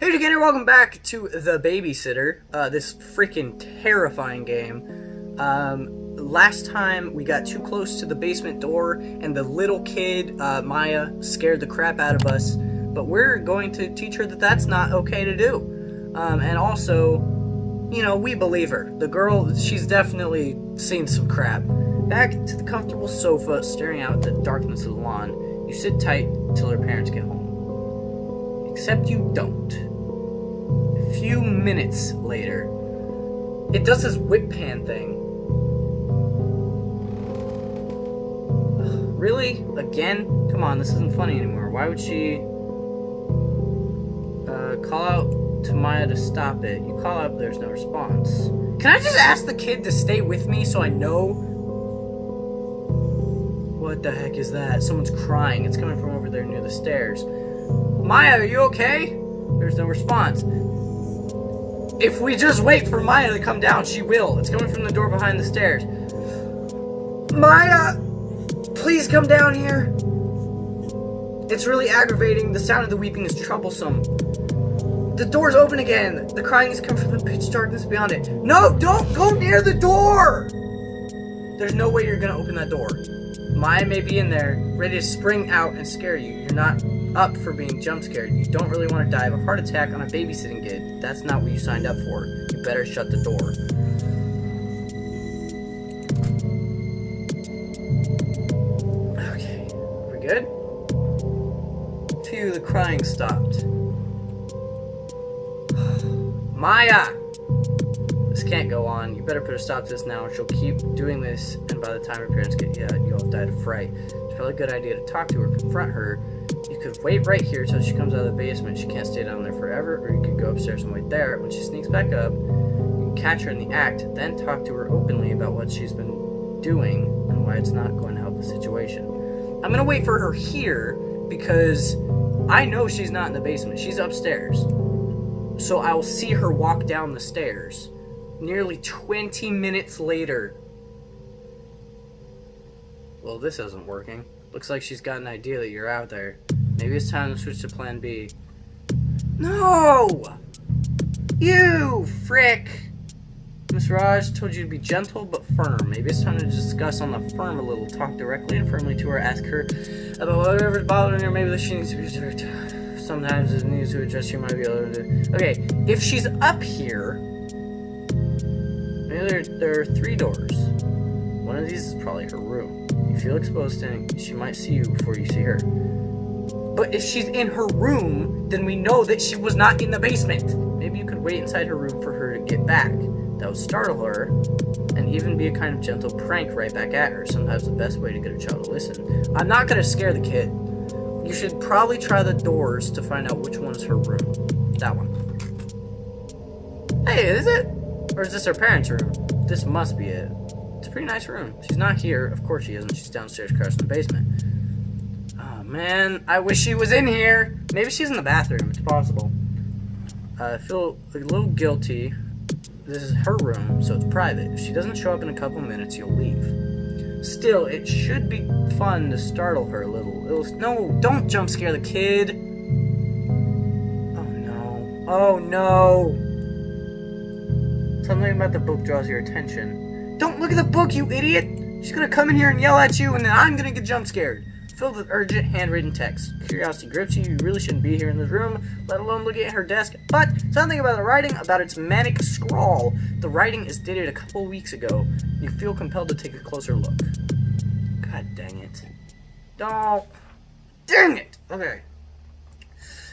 Hey again, and welcome back to the Babysitter, this freaking terrifying game. Last time we got too close to the basement door and the little kid, Maya, scared the crap out of us, but we're going to teach her that that's not okay to do. And also, you know, we believe her. The girl, she's definitely seen some crap. Back to the comfortable sofa, staring out at the darkness of the lawn. You sit tight till her parents get home. Except you don't. A few minutes later, it does this whip pan thing. Really? Again? Come on, this isn't funny anymore. Why would she call out to Maya to stop it? You call out, but there's no response. Can I just ask the kid to stay with me so I know? What the heck is that? Someone's crying. It's coming from over there near the stairs. Maya, are you okay? There's no response. If we just wait for Maya to come down, she will. It's coming from the door behind the stairs. Maya, please come down here. It's really aggravating. The sound of the weeping is troublesome. The door's open again. The crying is coming from the pitch darkness beyond it. No, don't go near the door. There's no way you're gonna open that door. Maya may be in there, ready to spring out and scare you. You're not up for being jump scared. You don't really want to die of a heart attack on a babysitting gig. That's not what you signed up for. You better shut the door. Okay, we good? Phew, the crying stopped. Maya! This can't go on. You better put a stop to this now, or she'll keep doing this, and by the time her parents get you, you'll have died of fright. It's probably a good idea to talk to her, confront her. You could wait right here till she comes out of the basement. She can't stay down there forever, or you could go upstairs and wait there. When she sneaks back up, you can catch her in the act, then talk to her openly about what she's been doing and why it's not going to help the situation. I'm going to wait for her here because I know she's not in the basement. She's upstairs. So I'll see her walk down the stairs. Nearly 20 minutes later. Well, this isn't working. Looks like she's got an idea that you're out there. Maybe it's time to switch to plan B. No! You frick! Miss Raj told you to be gentle but firm. Maybe it's time to discuss on the firm a little. Talk directly and firmly to her. Ask her about whatever's bothering her. Maybe she needs to be reserved. Sometimes it needs to adjust. You might be able to do. Okay, if she's up here, maybe there are 3 doors. One of these is probably her room. You feel exposed and she might see you before you see her. But if she's in her room, then we know that she was not in the basement. Maybe you could wait inside her room for her to get back. That would startle her and even be a kind of gentle prank right back at her. Sometimes the best way to get a child to listen. I'm not going to scare the kid. You should probably try the doors to find out which one is her room. That one. Hey, is it? Or is this her parents' room? This must be it. It's a pretty nice room. She's not here. Of course she isn't. She's downstairs crashing in the basement. Oh, man. I wish she was in here. Maybe she's in the bathroom. It's possible. I feel a little guilty. This is her room, so it's private. If she doesn't show up in a couple minutes, you'll leave. Still, it should be fun to startle her a little. No, don't jump scare the kid. Oh, no. Oh, no. Something about the book draws your attention. Don't look at the book, you idiot! She's gonna come in here and yell at you, and then I'm gonna get jump scared. Filled with urgent handwritten text. Curiosity grips you. You really shouldn't be here in this room, let alone looking at her desk. But something about the writing, about its manic scrawl. The writing is dated a couple weeks ago. You feel compelled to take a closer look. God dang it. Oh, dang it! Okay.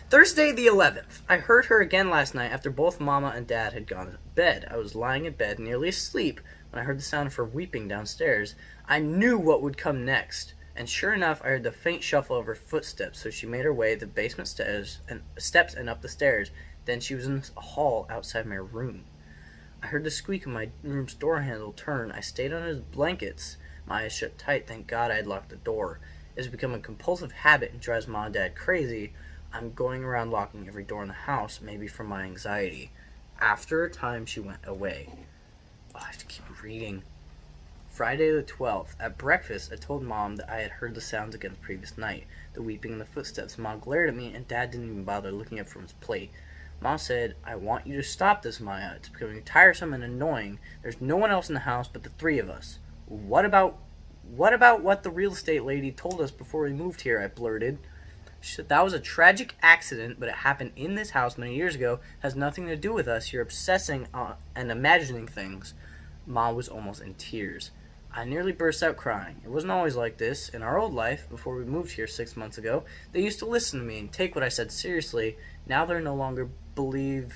Thursday the 11th. I heard her again last night after both Mama and Dad had gone to bed. I was lying in bed, nearly asleep, when I heard the sound of her weeping downstairs. I knew what would come next, and sure enough, I heard the faint shuffle of her footsteps, so she made her way the basement steps and up the stairs. Then she was in the hall outside my room. I heard the squeak of my room's door handle turn. I stayed under the blankets, my eyes shut tight. Thank God I had locked the door. It's become a compulsive habit and drives Mom and Dad crazy. I'm going around locking every door in the house, maybe from my anxiety. After a time, she went away. Oh, I have to keep reading. Friday the 12th. At breakfast, I told Mom that I had heard the sounds again the previous night. The weeping and the footsteps. Mom glared at me, and Dad didn't even bother looking up from his plate. Mom said, I want you to stop this, Maya. It's becoming tiresome and annoying. There's no one else in the house but the three of us. What about what the real estate lady told us before we moved here? I blurted. She said, that was a tragic accident, but it happened in this house many years ago. It has nothing to do with us. You're obsessing and imagining things. Mom was almost in tears. I nearly burst out crying. It wasn't always like this. In our old life, before we moved here 6 months ago, they used to listen to me and take what I said seriously. Now they no longer believe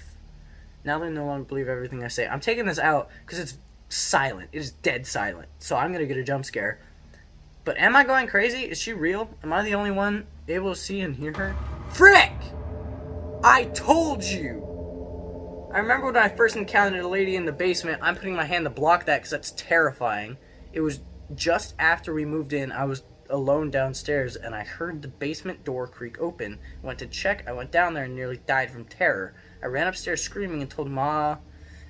everything I say. I'm taking this out because it's silent. It is dead silent. So I'm going to get a jump scare. But am I going crazy? Is she real? Am I the only one able to see and hear her? Frick! I told you! I remember when I first encountered a lady in the basement. I'm putting my hand to block that because that's terrifying. It was just after we moved in. I was alone downstairs and I heard the basement door creak open. I went to check. I went down there and nearly died from terror. I ran upstairs screaming and told Ma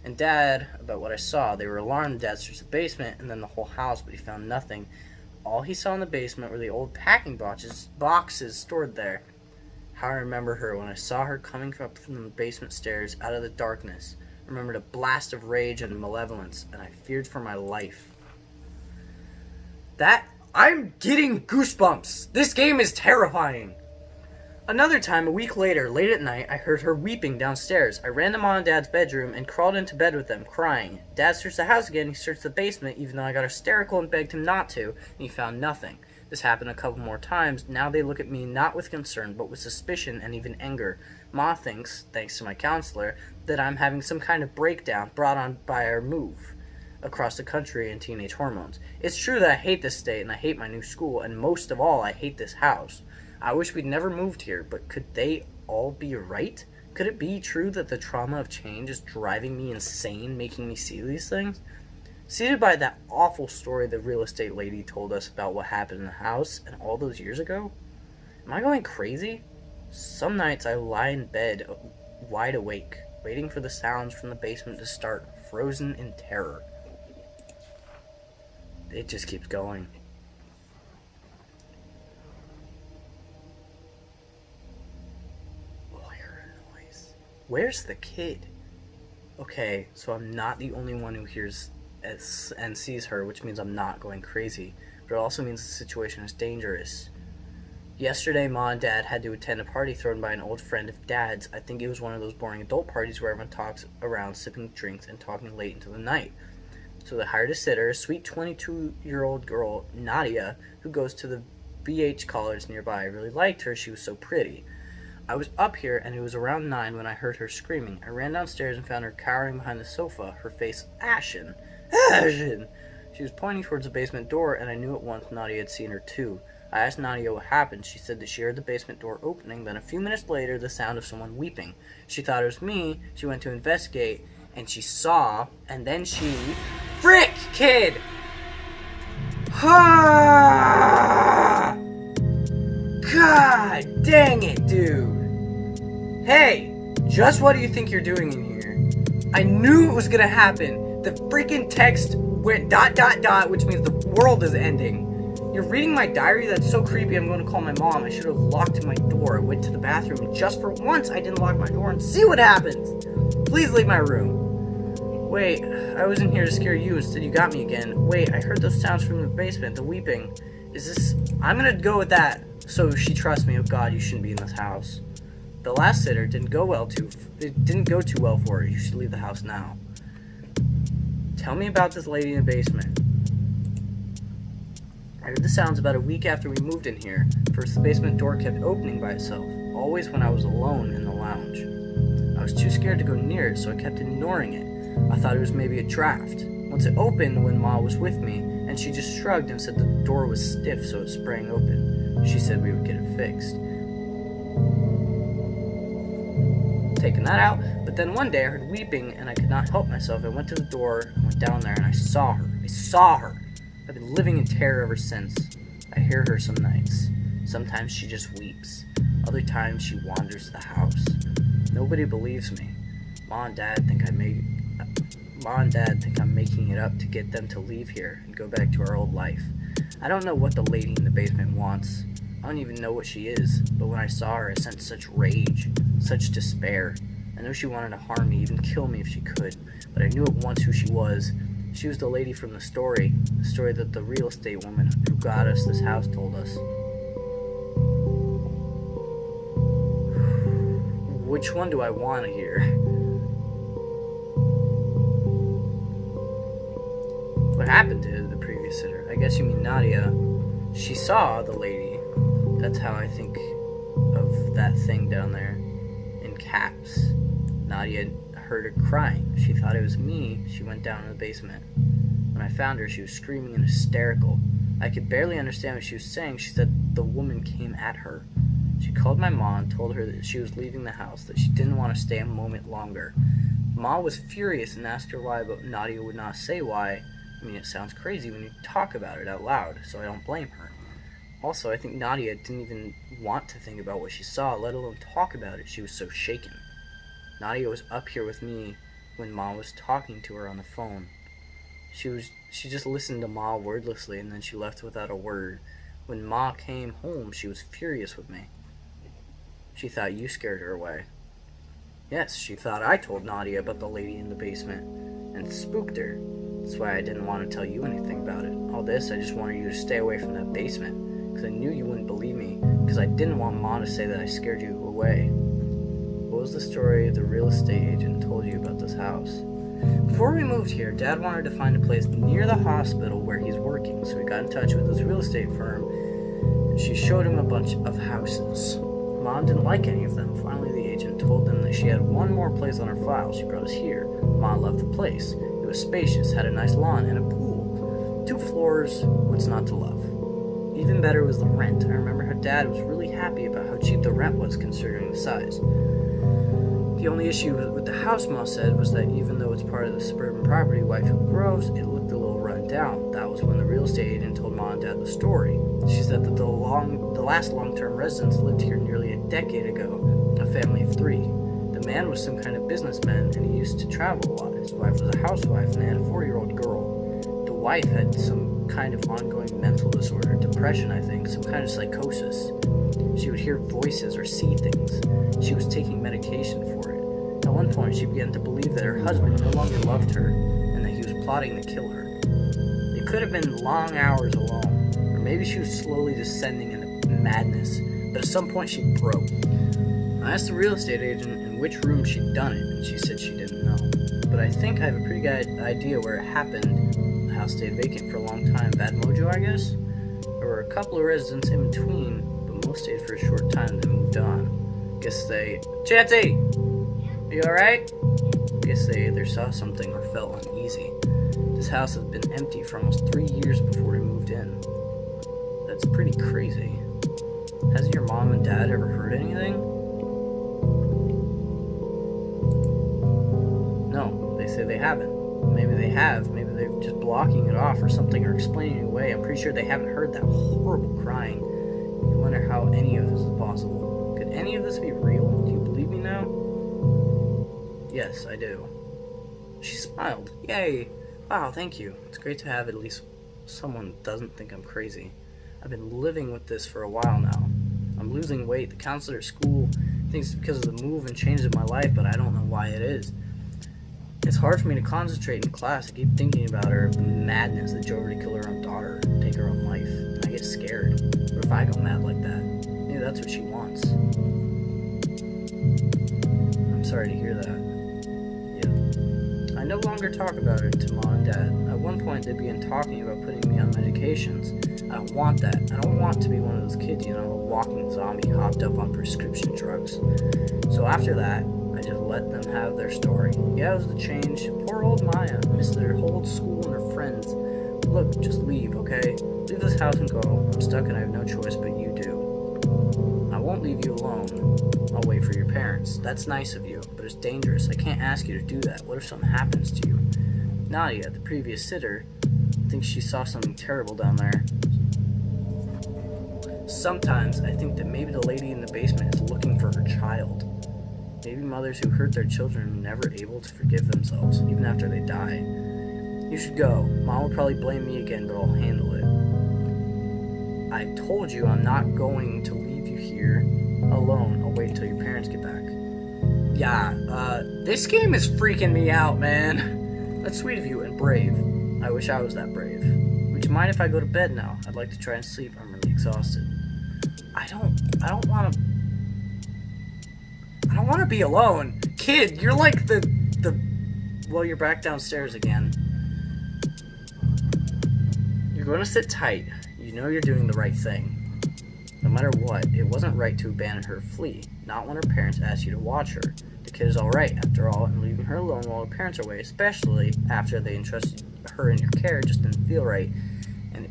and Dad about what I saw. They were alarmed. Dad searched the basement and then the whole house, but he found nothing. All he saw in the basement were the old packing boxes stored there. How I remember her when I saw her coming up from the basement stairs out of the darkness. I remembered a blast of rage and malevolence, and I feared for my life. I'm getting goosebumps. This game is terrifying. Another time, a week later, late at night, I heard her weeping downstairs. I ran to Mom and Dad's bedroom and crawled into bed with them, crying. Dad searched the house again. He searched the basement, even though I got hysterical and begged him not to, and he found nothing. This happened a couple more times. Now they look at me not with concern, but with suspicion and even anger. Ma thinks, thanks to my counselor, that I'm having some kind of breakdown brought on by our move across the country and teenage hormones. It's true that I hate this state and I hate my new school, and most of all, I hate this house. I wish we'd never moved here, but could they all be right? Could it be true that the trauma of change is driving me insane, making me see these things? Seated by that awful story the real estate lady told us about what happened in the house and all those years ago? Am I going crazy? Some nights I lie in bed, wide awake, waiting for the sounds from the basement to start, frozen in terror. It just keeps going. Oh, I heard a noise. Where's the kid? Okay, so I'm not the only one who hears and sees her, which means I'm not going crazy. But it also means the situation is dangerous. Yesterday, Ma and Dad had to attend a party thrown by an old friend of Dad's. I think it was one of those boring adult parties where everyone talks around sipping drinks and talking late into the night. So they hired a sitter, a sweet 22-year-old girl, Nadia, who goes to the BH college nearby. I really liked her. She was so pretty. I was up here, and it was around 9 when I heard her screaming. I ran downstairs and found her cowering behind the sofa, her face ashen. Ashen! She was pointing towards the basement door, and I knew at once Nadia had seen her too. I asked Nadia what happened. She said that she heard the basement door opening, then a few minutes later, the sound of someone weeping. She thought it was me. She went to investigate, and she saw, and then she... Frick, kid! Ha! God dang it, dude. Hey, just what do you think you're doing in here? I knew it was gonna happen. The freaking text went ... which means the world is ending. You're reading my diary? That's so creepy. I'm going to call my mom. I should have locked my door. I went to the bathroom, and just for once, I didn't lock my door and see what happens. Please leave my room. Wait, I wasn't here to scare you. Instead, you got me again. Wait, I heard those sounds from the basement, the weeping. Is this... I'm going to go with that. So she trusts me. Oh, God, you shouldn't be in this house. The last sitter didn't go too well for her. You should leave the house now. Tell me about this lady in the basement. I heard the sounds about a week after we moved in here. First, the basement door kept opening by itself, always when I was alone in the lounge. I was too scared to go near it, so I kept ignoring it. I thought it was maybe a draft. Once it opened when Ma was with me, and she just shrugged and said the door was stiff, so it sprang open. She said we would get it fixed. Taking that out, but then one day I heard weeping, and I could not help myself. I went to the door, I went down there, and I saw her. I saw her! I've been living in terror ever since. I hear her some nights. Sometimes she just weeps. Other times she wanders the house. Nobody believes me. Mom and Dad think I'm making it up to get them to leave here and go back to our old life. I don't know what the lady in the basement wants. I don't even know what she is, but when I saw her, I sensed such rage, such despair. I know she wanted to harm me, even kill me if she could, but I knew at once who she was. She was the lady from the story that the real estate woman who got us this house told us. Which one do I want to hear? What happened to the previous sitter? I guess you mean Nadia. She saw the lady. That's how I think of that thing down there in caps. Nadia heard her crying. She thought it was me. She went down in the basement. When I found her, she was screaming and hysterical. I could barely understand what she was saying. She said the woman came at her. She called my mom and told her that she was leaving the house, that she didn't want to stay a moment longer. Mom was furious and asked her why, but Nadia would not say why. I mean, it sounds crazy when you talk about it out loud, so I don't blame her. Also, I think Nadia didn't even want to think about what she saw, let alone talk about it. She was so shaken. Nadia was up here with me when Ma was talking to her on the phone. She just listened to Ma wordlessly, and then she left without a word. When Ma came home, she was furious with me. She thought you scared her away. Yes, she thought I told Nadia about the lady in the basement and spooked her. That's why I didn't want to tell you anything about it. All this, I just wanted you to stay away from that basement, because I knew you wouldn't believe me, because I didn't want Ma to say that I scared you away. What was the story the real estate agent told you about this house? Before we moved here, Dad wanted to find a place near the hospital where he's working, so we got in touch with this real estate firm, and she showed him a bunch of houses. Mom didn't like any of them. Finally, the agent told them that she had one more place on her file. She brought us here. Mom loved the place. It was spacious, had a nice lawn, and a pool. 2 floors, what's not to love? Even better was the rent. I remember how Dad was really happy about how cheap the rent was considering the size. The only issue with the house, Ma said, was that even though it's part of the suburban property, Whitefield Groves, it looked a little run down. That was when the real estate agent told Ma and Dad the story. She said that the last long-term residents lived here nearly a decade ago, a family of 3. The man was some kind of businessman, and he used to travel a lot. His wife was a housewife, and they had a 4-year-old girl. The wife had some kind of ongoing mental disorder, depression, I think, some kind of psychosis. She would hear voices or see things. She was taking medication for it. At one point, she began to believe that her husband no longer loved her, and that he was plotting to kill her. It could have been long hours alone, or maybe she was slowly descending into madness, but at some point she broke. I asked the real estate agent in which room she'd done it, and she said she didn't know. But I think I have a pretty good idea where it happened. The house stayed vacant for a long time. Bad mojo, I guess? There were a couple of residents in between, but most stayed for a short time and then moved on. Guess they... Chancy! Are you alright? Guess they either saw something or felt uneasy. This house has been empty for almost 3 years before we moved in. That's pretty crazy. Hasn't your mom and dad ever heard anything? No, they say they haven't. Maybe they have. Maybe they're just blocking it off or something, or explaining it away. I'm pretty sure they haven't heard that horrible crying. I wonder how any of this is possible. Could any of this be real? Do you believe me now? Yes, I do. She smiled. Yay! Wow, thank you. It's great to have at least someone that doesn't think I'm crazy. I've been living with this for a while now. I'm losing weight. The counselor at school thinks it's because of the move and changes in my life, but I don't know why it is. It's hard for me to concentrate in class. I keep thinking about her madness that drove her to kill her own daughter, take her own life. And I get scared. What if I go mad like that? Maybe that's what she wants. I'm sorry to hear that. Yeah. I no longer talk about it to Mom and Dad. At one point, they began talking about putting me on medications. I don't want that. I don't want to be one of those kids, a walking zombie hopped up on prescription drugs. So after that, I just let them have their story. Yeah, it was the change. Poor old Maya missed her whole school and her friends. Look, just leave, okay? Leave this house and go. I'm stuck and I have no choice, but you do. I won't leave you alone. I'll wait for your parents. That's nice of you, but it's dangerous. I can't ask you to do that. What if something happens to you? Nadia, the previous sitter, thinks she saw something terrible down there. Sometimes I think that maybe the lady in the basement is looking for her child. Maybe mothers who hurt their children are never able to forgive themselves, even after they die. You should go. Mom will probably blame me again, but I'll handle it. I told you I'm not going to leave you here alone. I'll wait until your parents get back. This game is freaking me out, man. That's sweet of you and brave. I wish I was that brave. Would you mind if I go to bed now? I'd like to try and sleep. I'm really exhausted. I don't want to be alone. Kid, you're like well, you're back downstairs again. You're going to sit tight. You know you're doing the right thing. No matter what, it wasn't right to abandon her or flee. Not when her parents asked you to watch her. The kid is alright, after all, and leaving her alone while her parents are away, especially after they entrusted her in your care, just didn't feel right. And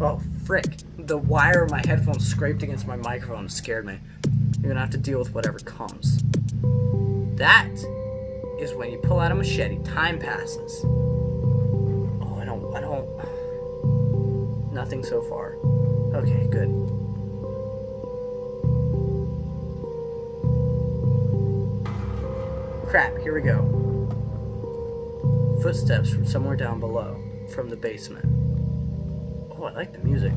oh, frick. The wire of my headphones scraped against my microphone and scared me. You're gonna have to deal with whatever comes. That is when you pull out a machete. Time passes. Oh, I don't... Nothing so far. Okay, good. Crap, here we go. Footsteps from somewhere down below, from the basement. Oh, I like the music.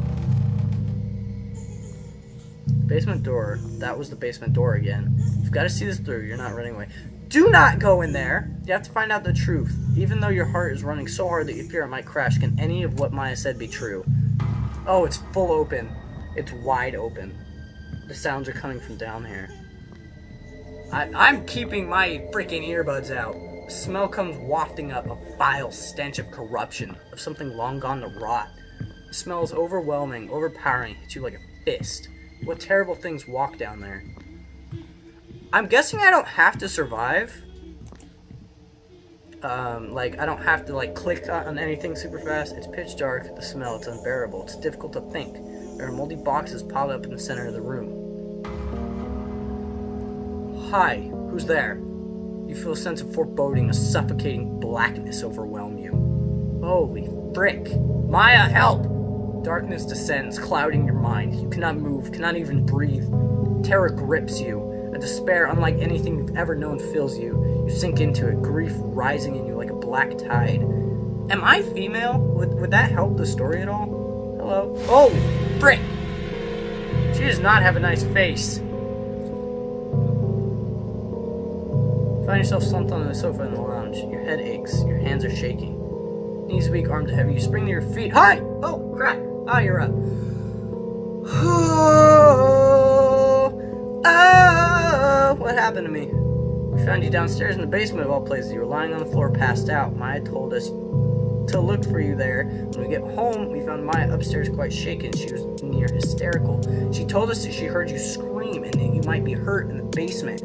Basement door. That was the basement door again. You've got to see this through. You're not running away. Do not go in there. You have to find out the truth. Even though your heart is running so hard that you fear it might crash, can any of what Maya said be true? Oh, it's full open. It's wide open. The sounds are coming from down here. I'm keeping my freaking earbuds out. The smell comes wafting up, a vile stench of corruption, of something long gone to rot. The smell is overwhelming, overpowering, hits you like a fist. What terrible things walk down there? I'm guessing I don't have to survive. I don't have to, click on anything super fast. It's pitch dark, the smell, it's unbearable. It's difficult to think. There are moldy boxes piled up in the center of the room. Hi, who's there? You feel a sense of foreboding, a suffocating blackness overwhelm you. Holy frick. Maya, help! Darkness descends, clouding your mind. You cannot move, cannot even breathe. Terror grips you. A despair unlike anything you've ever known fills you. You sink into it, grief rising in you like a black tide. Am I female? Would that help the story at all? Hello? Oh, frick! She does not have a nice face. Find yourself slumped on the sofa in the lounge. Your head aches. Your hands are shaking. Knees weak, arms heavy. You spring to your feet. Hi! Oh, crap! Ah, you're up. Oh, what happened to me? We found you downstairs in the basement of all places. You were lying on the floor, passed out. Maya told us to look for you there. When we get home, we found Maya upstairs quite shaken. She was near hysterical. She told us that she heard you scream and that you might be hurt in the basement.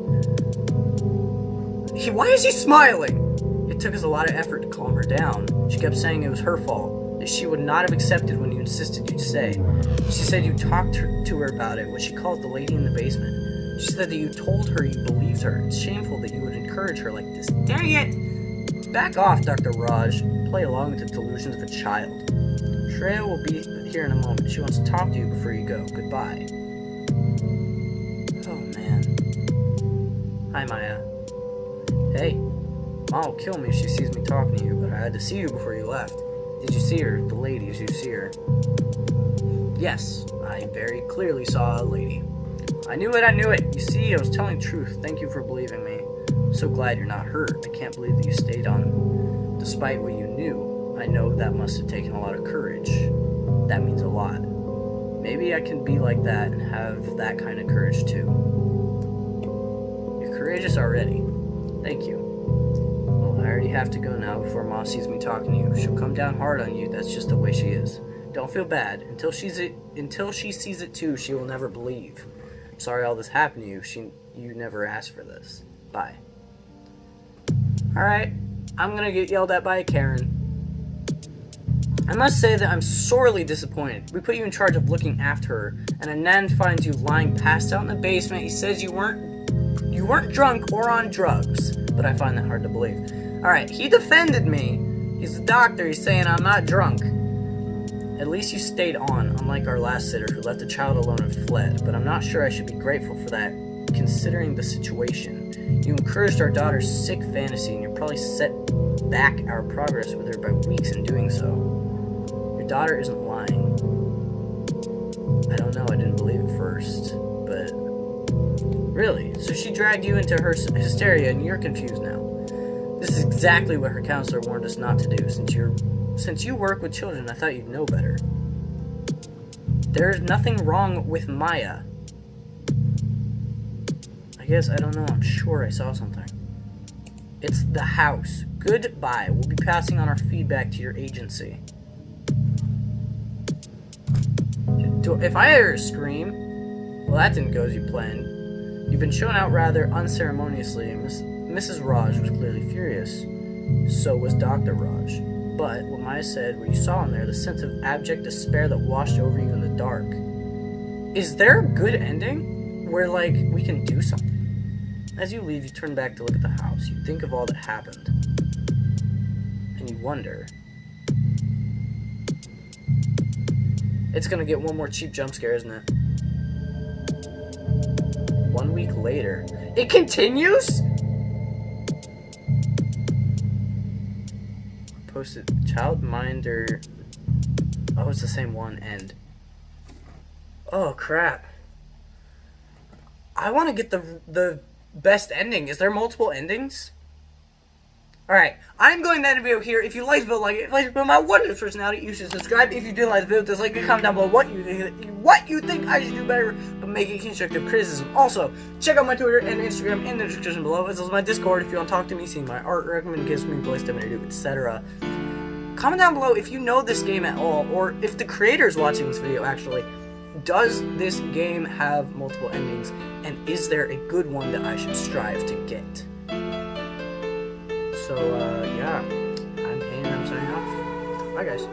Why is he smiling? It took us a lot of effort to calm her down. She kept saying it was her fault, that she would not have accepted when you insisted you'd stay. She said you talked to her about it, what she calls the lady in the basement. She said that you told her you believed her. It's shameful that you would encourage her like this. Dang it! Back off, Dr. Raj. Play along with the delusions of a child. Shreya will be here in a moment. She wants to talk to you before you go. Goodbye. Oh, man. Hi, Maya. Hey. Mom will kill me if she sees me talking to you, but I had to see you before you left. Did you see her? The lady, as you see her? Yes, I very clearly saw a lady. I knew it, I knew it. You see, I was telling the truth. Thank you for believing me. I'm so glad you're not hurt. I can't believe that you stayed on despite what you knew. I know that must have taken a lot of courage. That means a lot. Maybe I can be like that and have that kind of courage too. You're courageous already. Thank you. Well, I already have to go now before Mom sees me talking to you. She'll come down hard on you. That's just the way she is. Don't feel bad. Until she sees it too, she will never believe. I'm sorry all this happened to you. You never asked for this. Bye. Alright, I'm gonna get yelled at by a Karen. I must say that I'm sorely disappointed. We put you in charge of looking after her, and Anand finds you lying passed out in the basement. He says you weren't drunk or on drugs, but I find that hard to believe. Alright, he defended me. He's the doctor. He's saying I'm not drunk. At least you stayed on, unlike our last sitter who left the child alone and fled, but I'm not sure I should be grateful for that, considering the situation. You encouraged our daughter's sick fantasy, and you probably set back our progress with her by weeks in doing so. Your daughter isn't lying. I don't know, I didn't believe it first, but Really? So she dragged you into her hysteria and you're confused now. This is exactly what her counselor warned us not to do. Since you work with children, I thought you'd know better. There's nothing wrong with Maya. I guess, I don't know, I'm sure I saw something. It's the house. Goodbye. We'll be passing on our feedback to your agency. If I hear a scream, well, that didn't go as you planned. You've been shown out rather unceremoniously. Mrs. Raj was clearly furious. So was Dr. Raj. But what Maya said, what you saw in there, the sense of abject despair that washed over you in the dark. Is there a good ending where, like, we can do something? As you leave, you turn back to look at the house. You think of all that happened. And you wonder. It's gonna get one more cheap jump scare, isn't it? 1 week later. It continues?! Posted childminder. Oh, it's the same one. End. Oh crap. I want to get the best ending. Is there multiple endings? Alright, I'm going to end the video here. If you liked the video, like it. If you liked the video, my wonderful personality, you should subscribe. If you didn't like the video, dislike it, comment down below what you think I should do better, but make it constructive criticism. Also, check out my Twitter and Instagram in the description below, as well as my Discord if you want to talk to me, see my art, recommend games, screenplays, stuff I do, etc. Comment down below if you know this game at all, or if the creator's watching this video actually. Does this game have multiple endings, and is there a good one that I should strive to get? So, yeah, I'm Kain and I'm signing off. Bye, guys.